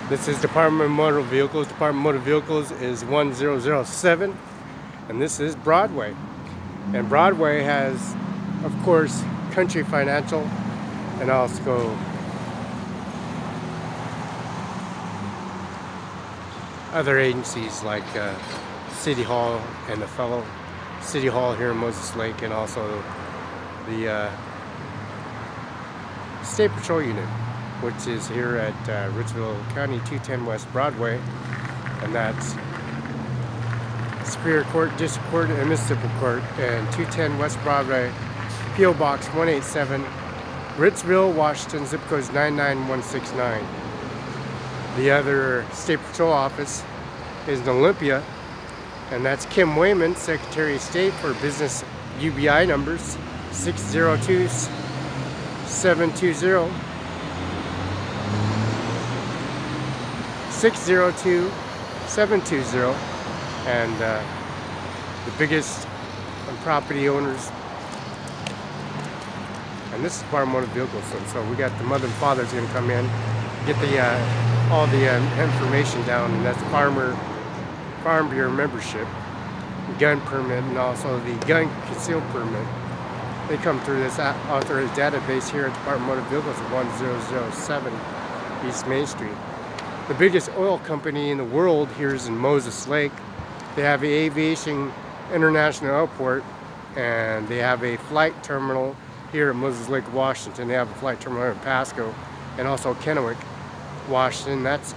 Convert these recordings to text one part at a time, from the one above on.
This is Department of Motor Vehicles. Department of Motor Vehicles is 1007, and this is Broadway. And Broadway has, of course, Country Financial, and also other agencies like City Hall and Othello. City Hall here in Moses Lake, and also the State Patrol Unit, which is here at Richville County, 210 West Broadway, and that's Superior Court, District Court, and Municipal Court, and 210 West Broadway, P.O. Box 187, Richville, Washington, zip code is 99169. The other State Patrol office is in Olympia, and that's Kim WYMAN, Secretary of State, for business UBI numbers 602-720. 602-720, and the biggest property owners. And this is Department of Motor Vehicles, and so we got the mother and father's going to come in, get the all the information down, and that's Farm Bureau membership, gun permit, and also the gun concealed permit. They come through this authorized database here at Department of Motor Vehicles at 1007 East Main Street. The biggest oil company in the world here is in Moses Lake. They have the Aviation International Airport, and they have a flight terminal here at Moses Lake, Washington. They have a flight terminal here in Pasco, and also Kennewick, Washington. That's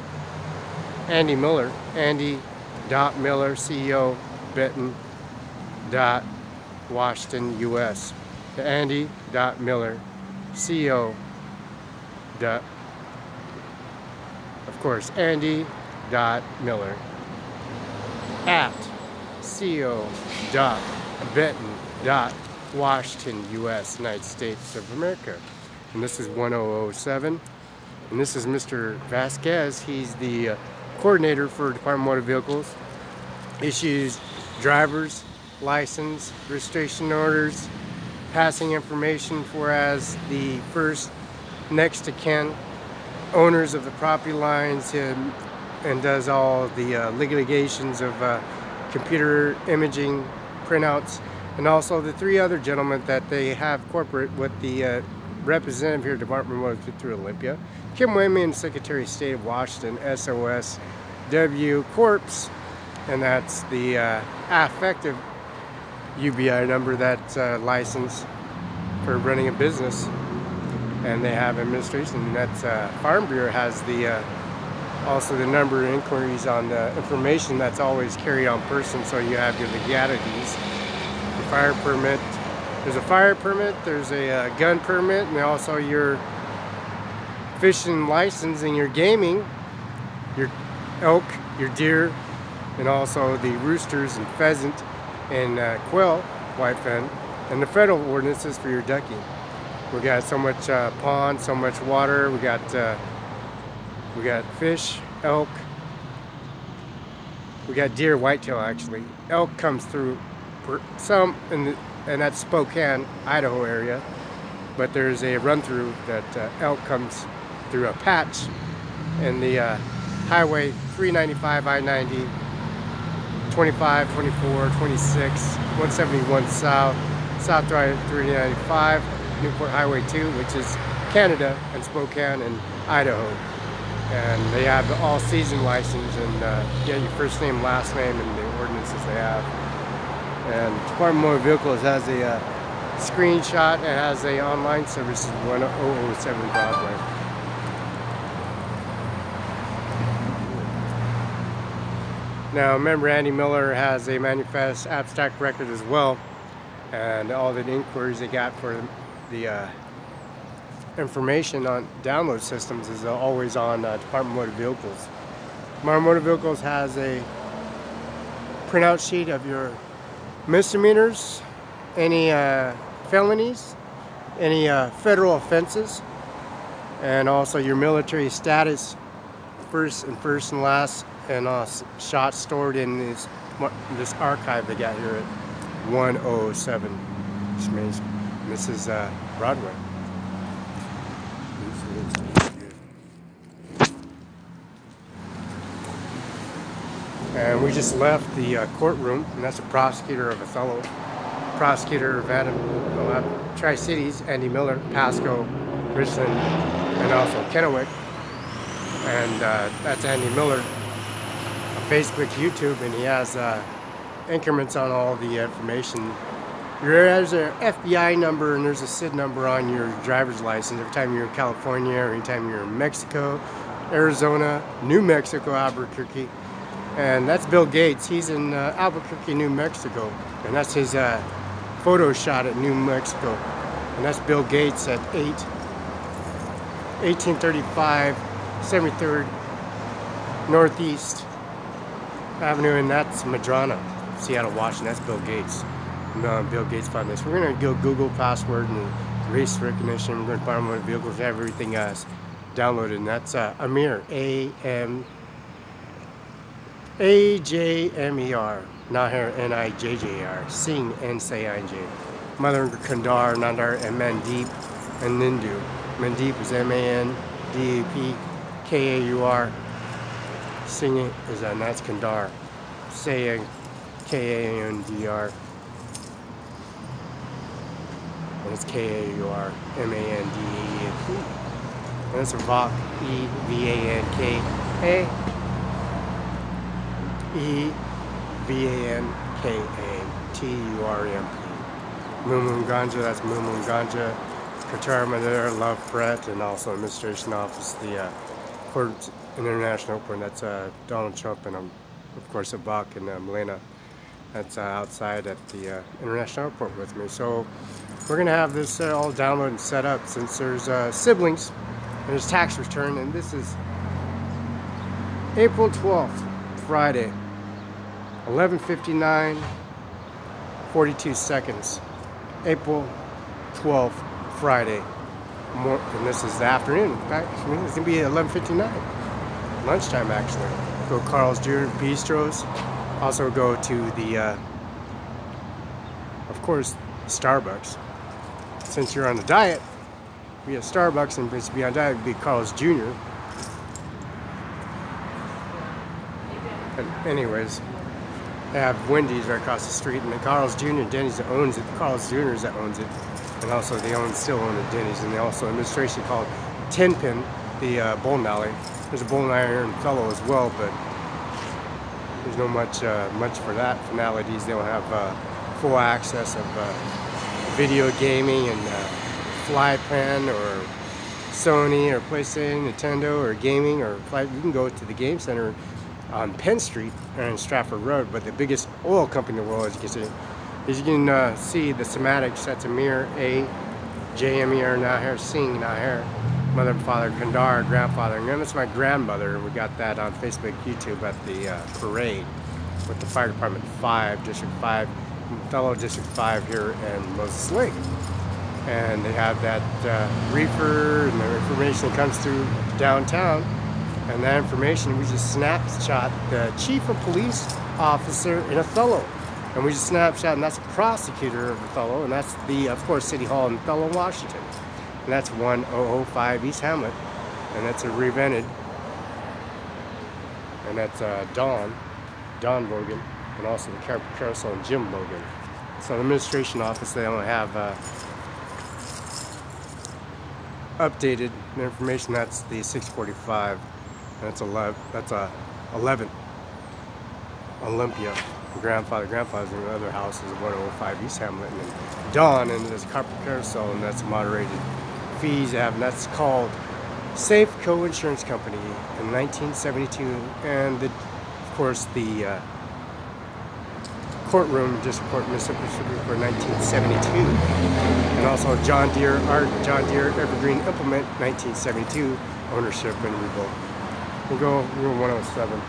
Andy Miller, Andy.Miller, CEO, Benton, Washington, US. The Andy.Miller, CEO, of course, Andy.Miller at co.benton.Washington, US, United States of America. And this is 1007. And this is Mr. Vasquez. He's the coordinator for Department of Motor Vehicles. Issues driver's license, registration orders, passing information for as the first next to kin owners of the property lines, and does all the litigations of computer imaging printouts, and also the three other gentlemen that they have corporate with the representative here at Department of Motor through Olympia, Kim WYMAN, Secretary of State of Washington, SOS.WA Corps, and that's the affective UBI number, that's license for running a business. And they have administration, and that's Farm Bureau has the also the number of inquiries on the information that's always carried on person, so you have your legalities, the fire permit. There's a fire permit, there's a gun permit, and also your fishing license and your gaming, your elk, your deer, and also the roosters and pheasant and quail, whitefin, and the federal ordinances for your ducking. We got so much pond, so much water. We got fish, elk. We got deer, whitetail actually. Elk comes through some, and that's Spokane, Idaho area. But there's a run through that elk comes through a patch in the Highway 395, I-90, 25, 24, 26, 171 South, South Drive 395. Newport Highway 2, which is Canada, and Spokane and Idaho. And they have the all-season license, and get your first name, last name, and the ordinances they have. And Department of Motor Vehicles has a screenshot and has a online service, 1007 Broadway. Now remember, Andy Miller has a manifest abstract record as well, and all the inquiries they got for the information on download systems is always on Department of Motor Vehicles. Department of Motor Vehicles has a printout sheet of your misdemeanors, any felonies, any federal offenses, and also your military status, first and last, and shots stored in this archive they got here at 107. This is Broadway. And we just left the courtroom, and that's the prosecutor of Othello, prosecutor of Tri-Cities, Andy Miller, Pasco, Richland, and also Kennewick. And that's Andy Miller on Facebook, YouTube, and he has increments on all the information. There's an FBI number and there's a SID number on your driver's license every time you're in California or anytime you're in Mexico, Arizona, New Mexico, Albuquerque. And that's Bill Gates. He's in Albuquerque, New Mexico. And that's his photo shot at New Mexico. And that's Bill Gates at 1835 73rd Northeast Avenue. And that's Madrona, Seattle, Washington. That's Bill Gates. Bill Gates found this. We're going to go Google password and race recognition. We're going to find motor vehicles, have everything downloaded. And that's Ajmer, A-J-M-E-R, Nijjar, N-I-J-J-R, Singh, N-S-I-N-J, Mother Kandar, Nandar, and Mandeep, and Nindu. Mandeep is M-A-N-D-E-P, K-A-U-R, Singh is that's Kandar, Saying, K-A-N-D-R, and it's K-A-U-R-M-A-N-D-E-P, and that's Vak, E-V-A-N-K-A, E-V-A-N-K-A-T-U-R-M-P. Mumun Ganja, that's Mumun Ganja. Qatar there, Love Brett, and also Administration Office, the Court International Court. That's Donald Trump, and of course Abak and Melena. That's outside at the International Airport with me. So we're gonna have this all downloaded and set up since there's siblings and there's tax return, and this is April 12th. Friday, 11:59, 42 seconds. April 12th, Friday. And this is the afternoon. Actually, it's gonna be 11:59. Lunchtime, actually. Go Carl's Jr. Bistros. Also go to the, of course, Starbucks. Since you're on a diet, be at Starbucks, and to be on a diet, be Carl's Jr. Anyways, they have Wendy's right across the street, and the Carl's Jr. Denny's that owns it. Carl's Jr. that owns it, and also they still own the Denny's, and they also administration called Ten Pin, the bowling alley. There's a bowling alley here in Othello as well, but there's no much for that. Finalities, they don't have full access of video gaming and Flypan or Sony or PlayStation, Nintendo or gaming or you can go to the game center on Penn Street and Stratford Road, but the biggest oil company in the world, as you can see, is you can see the schematics. That's Ajmer, A-J-M-E-R, Ajmer Singh Nijjar, mother and father, Kandar, grandfather, and then that's my grandmother. We got that on Facebook, YouTube at the parade with the Fire Department 5, District 5, fellow District 5 here in Moses Lake. And they have that reefer, and the information comes through downtown. And that information, we just snapshot the chief of police officer in Othello. And we just snapshot, and that's a prosecutor of Othello, and that's the, of course, City Hall in Othello, Washington. And that's 1005 East Hamlet, and that's a revented. And that's Don Logan, and also the carousel and Jim Logan. So the administration office, they don't have updated information. That's the 645. That's 11 Olympia. Grandfather's in the other house is 105 East Hamlet, and then Dawn, and there's Carpet Carousel, and that's moderated fees they have, and that's called Safeco Insurance Company in 1972, and of course the courtroom, District Court, Mississippi for 1972, and also John Deere Evergreen Implement 1972 ownership and rebuilt. We'll go 107.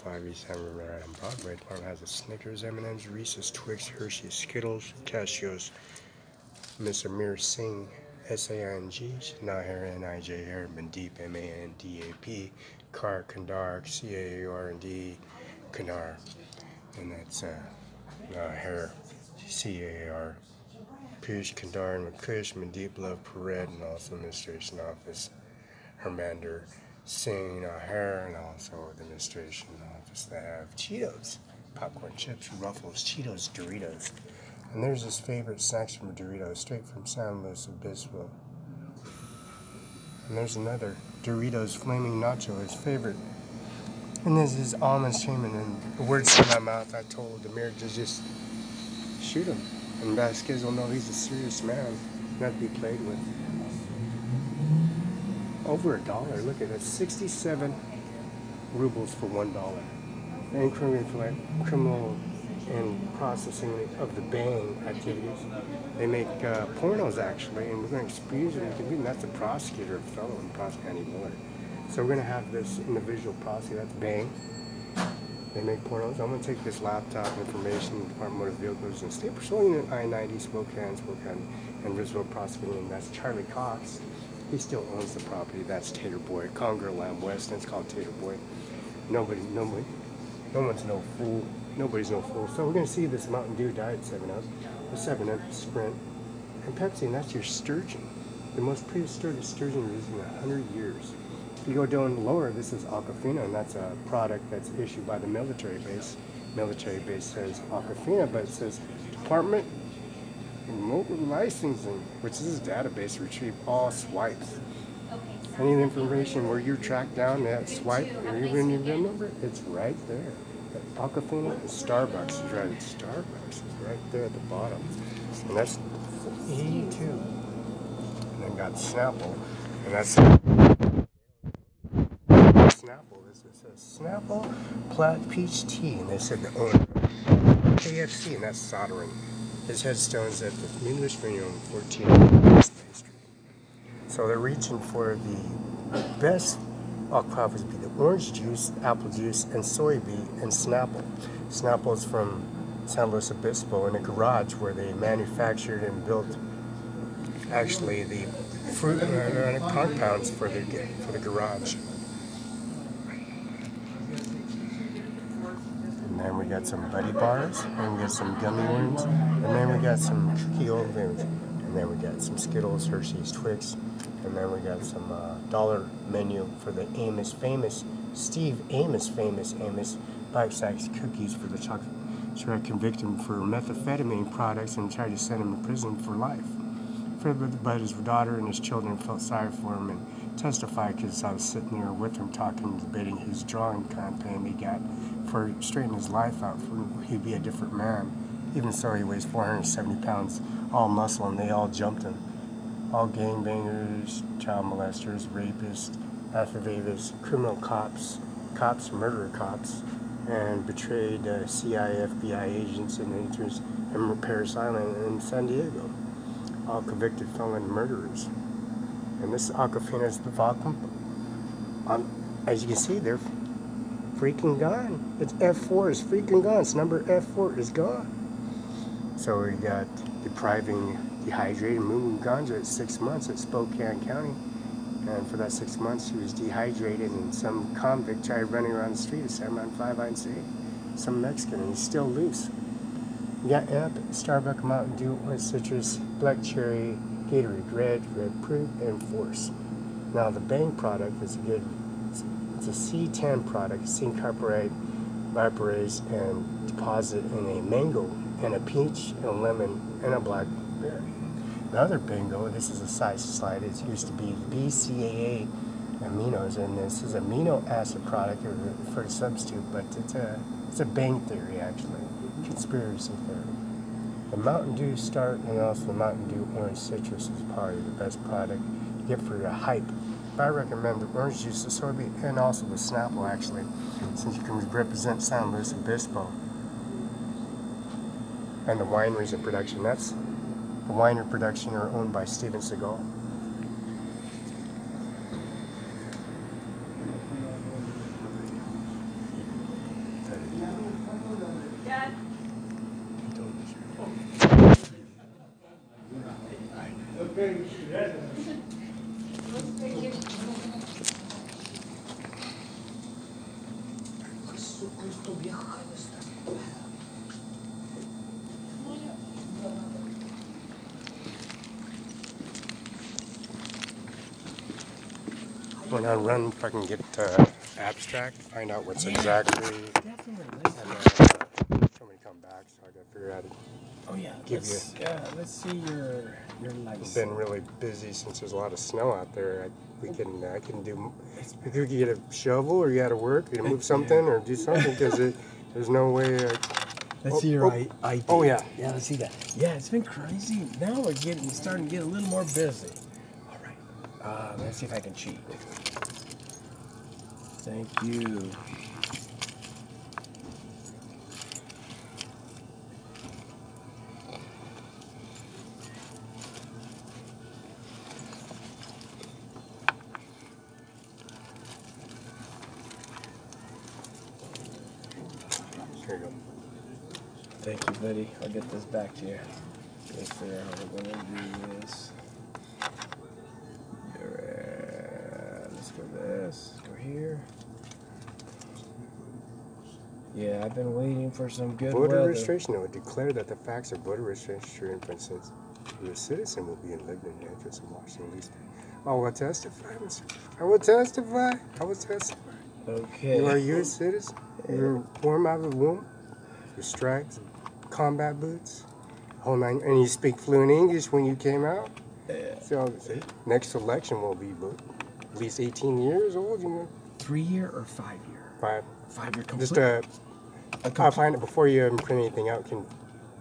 105 East Hammer on Broadway. Department has a Snickers, M&M's, Reese's, Twix, Hershey's, Skittles, Cashews. Miss Ajmer Singh, S-A-N-G, Nijjar, N-I-J-R, Mandip, M-A-N-D-A-P, Car, Kandar, C-A-R-N-D, Kandar, and that's hair, C-A-R, Piyush, Kandar, and Kush, Mandip, Love, Pared, and also Administration Office, Hermander Singh, Nijjar, and also the Administration Office. They have Cheetos, popcorn chips, Ruffles, Cheetos, Doritos. And there's his favorite snacks from Doritos, straight from San Luis Obispo. And there's another Doritos Flaming Nacho, his favorite. And this is almond shaman, and the words in my mouth, I told Ajmer to just shoot him. And Vasquez will know he's a serious man, not to be played with. Over $1, look at that, 67 rubles for $1. And criminal and processing of the bang activities. They make pornos actually, and we're going to expose them. And that's the prosecutor, fellow and prosecutor Andy Miller. So we're going to have this individual prosecutor, that's bang. They make pornos. I'm going to take this laptop information, Department of Motor Vehicles, and State Patrol Unit I-90, Spokane, and Roosevelt Prosecuting, and that's Charlie Cox. He still owns the property. That's Tater Boy, Conger Lamb West, and it's called Tater Boy. No one's no fool. Nobody's no fool. So we're going to see this Mountain Dew Diet 7-Up, the 7-Up Sprint, and Pepsi, and that's your sturgeon. The most prehistoric sturgeon used in 100 years. If you go down lower, this is Aquafina, and that's a product that's issued by the military base. Military base says Aquafina, but it says Department of Motor Licensing, which is this database to retrieve all swipes. Any information where you're tracked down that swipe, or even your VIN number, it's right there. Aquafina and Starbucks is right. Starbucks is right there at the bottom, and that's 82. And then got Snapple, and that's Snapple. This says Snapple Plat Peach Tea, and they said the owner KFC, and that's soldering. His headstone's at the English Menu on 14 Main Street. So they're reaching for the best. All profits would be the orange juice, apple juice, and soybean, and Snapple. Snapple is from San Luis Obispo in a garage where they manufactured and built actually the fruit compounds for the garage. And then we got some Buddy Bars, and we got some gummy worms, and then we got some cookie oatmeal, and then we got some Skittles, Hershey's, Twix. And then we got some dollar menu for the Steve Amos bite-sized cookies for the chocolate. So I convicted him for methamphetamine products and tried to send him to prison for life. But his daughter and his children felt sorry for him and testified because I was sitting there with him talking, debating his drawing campaign he got for straightening his life out. He'd be a different man. Even so, he weighs 470 pounds, all muscle, and they all jumped him. All gangbangers, child molesters, rapists, affidavits, criminal cops, murderer cops, and betrayed CIA, FBI agents and interns in Paris Island and San Diego. All convicted felon murderers. And this Aquafina is the vodka. As you can see, they're freaking gone. It's F4 is freaking gone. It's number F4 is gone. So we got dehydrated moving ganja at 6 months at Spokane County, and for that 6 months he was dehydrated, and some convict tried running around the street at 795 I&C, some Mexican, and he's still loose. You got Amp, Starbucks, Mountain Dew, Orange Citrus, Black Cherry, Gatorade Red Fruit, and Force. Now the Bang product is it's a C10 product. It's incorporate, vaporase, and deposit in a mango, and a peach, and a lemon, and a blackberry. The other bingo, this is a size slide. It used to be BCAA aminos, and this is amino acid product for a substitute, but it's a Bang theory actually, conspiracy theory. The Mountain Dew Start and also the Mountain Dew Orange Citrus is probably the best product you get for your hype. But I recommend the orange juice, the soybean, and also the Snapple actually, since you can represent San Luis Obispo. And the wineries and production. That's the winery production are owned by Steven Seagal. When I run, if I can get abstract, find out what's exactly. Definitely. Somebody come back, so I got to figure out. Oh yeah. Let's see your license. I've been really busy since there's a lot of snow out there. I can do. You could get a shovel, or you got to work, you got to move something, or do something because there's no way. Let's see your ID. Oh yeah. Yeah, let's see that. Yeah, it's been crazy. Now we're starting to get a little more busy. All right. Let's see if I can cheat. Thank you. Here you go. Thank you, buddy. I'll get this back to you. Let's figure out how we're going to do this. Let's go this. Go here. Yeah, I've been waiting for some good Voter weather. registration would declare that the facts of voter registration, for instance, your citizen will be in living address in Washington, at least. I will testify, Mr. I will testify. I will testify. Okay. You are a U.S. citizen. You're born out of the womb. Your stripes, combat boots, whole nine, and you speak fluent English when you came out. Yeah. So next election will be at least 18 years old. You know. 3-year or 5-year? 5-year complete. Just I'll find it before you print anything out.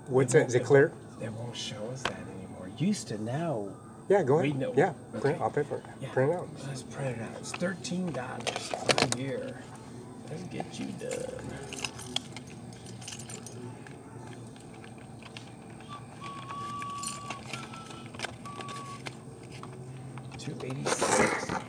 What's that? Is it clear? It won't show us that anymore. Used to now. Yeah, go ahead. Know. Yeah, okay. I'll pay for it. Yeah. Print it out. Let's print it out. It's $13 a year. Let's get you done. $286.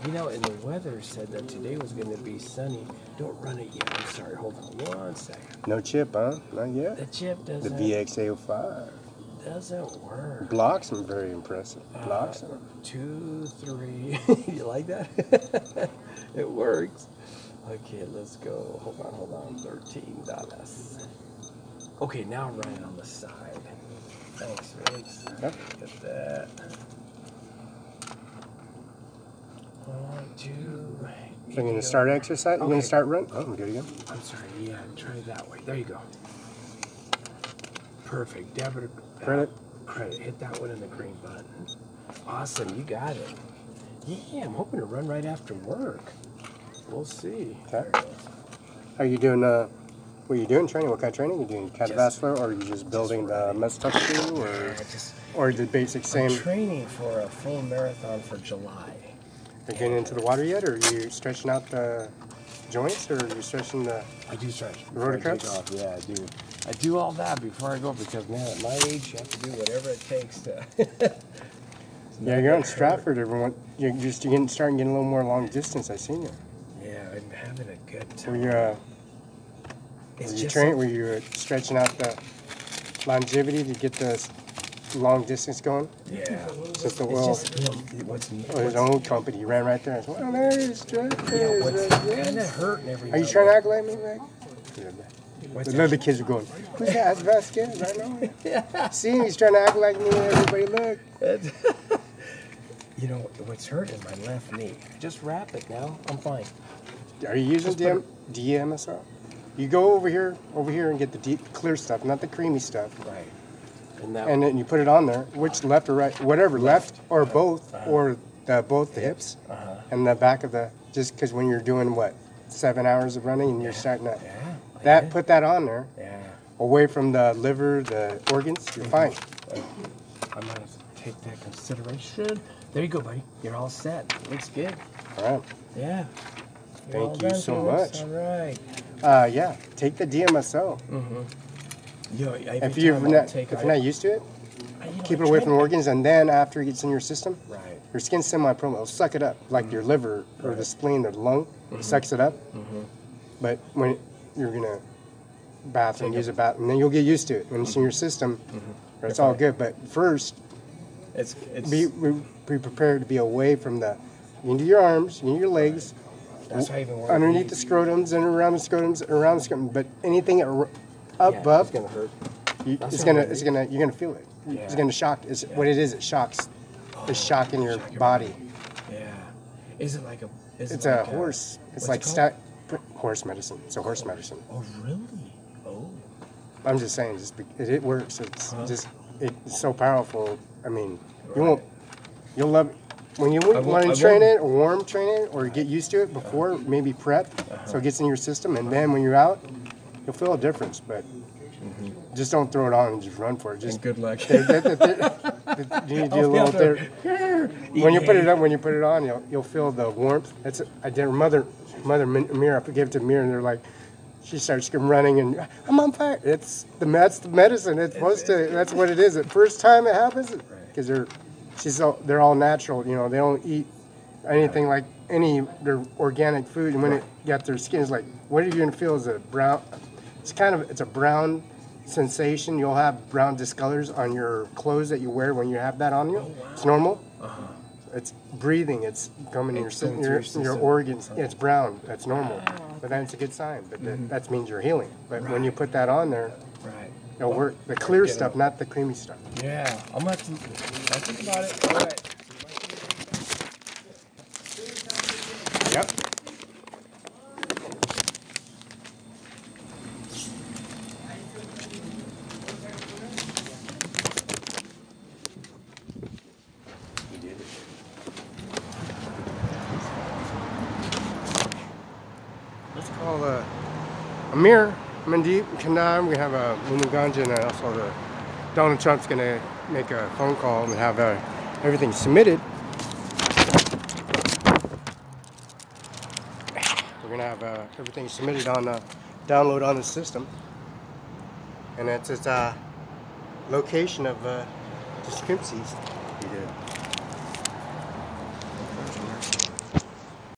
You know, and the weather said that today was going to be sunny. Don't run it yet. I'm sorry. Hold on 1 second. No chip, huh? Not yet. The chip The doesn't. VX805. Doesn't work. Blocks are very impressive. Blocks. 2, 3. You like that? It works. Okay, let's go. Hold on. $13. Okay, now run it on the side. Thanks, Felix. Yep. Get that. 1, 2. So you're going to start exercise? You're going to start running? Oh, good again. I'm sorry. Yeah, try it that way. There you go. Perfect. Debit. Credit. Credit. Hit that one in the green button. Awesome. You got it. Yeah, I'm hoping to run right after work. We'll see. Okay. Are you doing, what are you doing training? What kind of training? Are you doing cardiovascular, or are you just building the muscle tissue, or the basic same? I'm training for a full marathon for July. Are you getting into the water yet, or are you stretching out the joints, or are you stretching the... I do stretch. Rotacups? Yeah, I do. I do all that before I go because, man, at my age, you have to do whatever it takes to... Yeah, you're on Stratford, everyone. You're starting getting a little more long distance. I seen you. Yeah, I'm having a good time. Were you stretching out the longevity to get the long distance going? Yeah. Since the his own company, he ran right there. I said, well, there's Stratford. Yeah, kind of hurting everybody. Are you trying to act like me, man? The other kids are going, who's that? That's Vasquez, I know. Yeah. See him, he's trying to act like me. Everybody look. You know, what's hurting my left knee. Just wrap it now. I'm fine. Are you using DMSO? You go over here and get the deep, clear stuff, not the creamy stuff. Right. And then you put it on there. Which left or right? Whatever, left or both, or both the hips and the back of the. Just because when you're doing 7 hours of running and you're starting to put that on there. Yeah. Away from the liver, the organs, you're fine. I'm gonna take that consideration. There you go, buddy. You're all set. Looks good. All right. Yeah. Thank you so much. All right. Yeah. Take the DMSO. If you're not used to it, keep it away from the organs, and then after it gets in your system, your skin's semi-permeable. It'll suck it up, like your liver or the spleen or the lung. It sucks it up. But when you're gonna use a bath, and then you'll get used to it when it's in your system. It's all good. But first, It's be prepared to be away from the into your arms, into your legs, that's why I even want underneath the scrotums and around the scrotum. But anything above, it's gonna hurt. you're gonna feel it. Yeah. It's gonna shock. It's what it is. It shocks. It's shocking your body. Yeah. Is it like a? It's a horse. It's like horse medicine. It's a horse medicine. Oh really? Oh. I'm just saying, it works. It's it's so powerful. I mean, you'll love it. When you want to train it, or warm train it, or get used to it before, maybe prep, so it gets in your system, and then when you're out, you'll feel a difference. But just don't throw it on and just run for it. Just and good luck. You need to do a little there. When you put it on, you'll feel the warmth. I did mother Amir. I gave it to Amir, and they're like, she starts running, and I'm on fire. That's the medicine. It's supposed to. That's what it is. The first time it happens, because they're all natural. You know, they don't eat anything like their organic food. And when it got their skin, it's like, what are you gonna feel? Is it brown? It's a brown sensation. You'll have brown discolors on your clothes that you wear when you have that on you. It's normal. It's breathing. It's coming in your organs. It's brown. That's normal. But then it's a good sign. But that means you're healing. But when you put that on there, it'll work. The clear stuff, not the creamy stuff. Yeah, I'm gonna have to think about it. All right. Yep. Let's call Amir, Mandeep, Kanam. We have Munuganja, and also Donald Trump's going to make a phone call and have everything submitted. We're going to have everything submitted on download on the system. And that's its location of discrepancies.